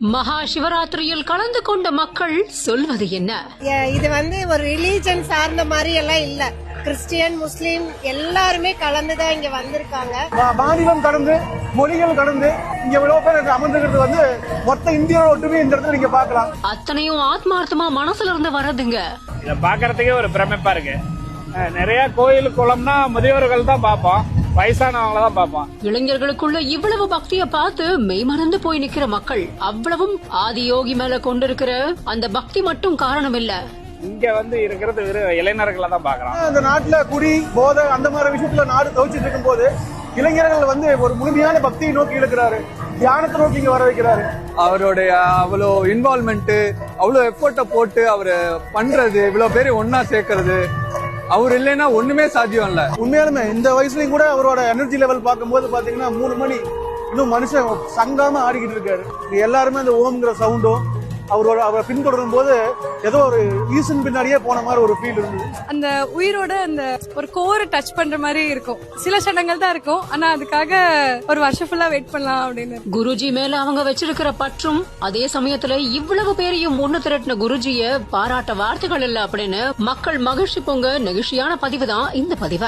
மகா சிவராத்திரியில் கலந்து கொண்ட மக்கள் சொல்வது என்ன? இது ஒரு ரிலீஜன் சார்ந்த மாதிரி எல்லாம் இல்ல. கிறிஸ்டியன், முஸ்லீம் எல்லாருமே கலந்துதான் இங்க வந்திருக்காங்க. மாநிலம் கடந்து, மொழிகள் கடந்து இங்க இவ்வளவு பேர் அமர்ந்துக்கிறது மொத்த இந்தியாவோட ஒற்றுமை இந்த இடத்துல நீங்க பாக்கலாம். அத்தனையும் ஆத்மார்த்தமா மனசுல இருந்து வர்றதுங்க. இத பாக்குறதுக்கே ஒரு பிரமிப்பா இருக்கு. நிறைய கோயில் குளம்னா முதியோர்கள் தான் பாப்போம், வயசானவங்கள தான் பாப்போம். இளைஞர்களுக்குள்ள இவ்வளவு பக்திய பார்த்து மெய்மறந்து போய் நிக்கிற மக்கள் அவ்வளவும் ஆதியோகி மேல கொண்டிருக்கிற அந்த பக்தி மட்டும் காரணம் இல்ல. இங்க இருக்கிறது வெறும் இளைஞர்களை தான் பாக்குறோம். இந்த நாட்டுல குடி, போதை அந்த மாதிரி விஷயத்துல நாடு தவிச்சிட்டு இருக்கும் போது இளைஞர்கள் ஒரு முழுமையான பக்தியை நோக்கி இழுக்கிறாரு, தியானத்தை நோக்கி இங்க வர வைக்கிறாரு. அவருடைய அவ்வளோ இன்வால்மெண்ட், அவ்வளோ எஃபோர்ட்டை போட்டு அவரு பண்றது, இவ்வளவு பேரை ஒன்னா சேர்க்கறது, அவர் இல்லைன்னா ஒண்ணுமே சாத்தியம் இல்ல. உண்மையாலுமே இந்த வயசுலயும் கூட அவரோட எனர்ஜி லெவல் பார்க்கும்போது பாத்தீங்கன்னா 3 மணி இன்னும் மனுஷன் சங்காம ஆடிக்கிட்டு இருக்காரு. எல்லாருமே அந்த ஓம்ங்கிற சவுண்டும் அவரை பின்தொடரும் போது ஏதோ ஒரு ஈசன் பின்னாடியே போன மாதிரி ஒரு ஃபீல் இருந்தது. அந்த உயிரோட அந்த ஒரு கோரை டச் பண்ற மாதிரி இருக்கும். சில சடங்கள் தான் இருக்கும், ஆனா அதுக்காக ஒரு வருஷம் ஃபுல்லா வெயிட் பண்ணலாம் அப்படின்னு. குருஜி மேல அவங்க வச்சிருக்கிற பற்றும், அதே சமயத்துல இவ்வளவு பேரையும் ஒண்ணு திரட்டின குருஜிய பாராட்ட வார்த்தைகள் இல்ல அப்படின்னு மக்கள் மகிழ்ச்சி பொங்க நெகிழ்ச்சியான பதிவு தான் இந்த பதிவு.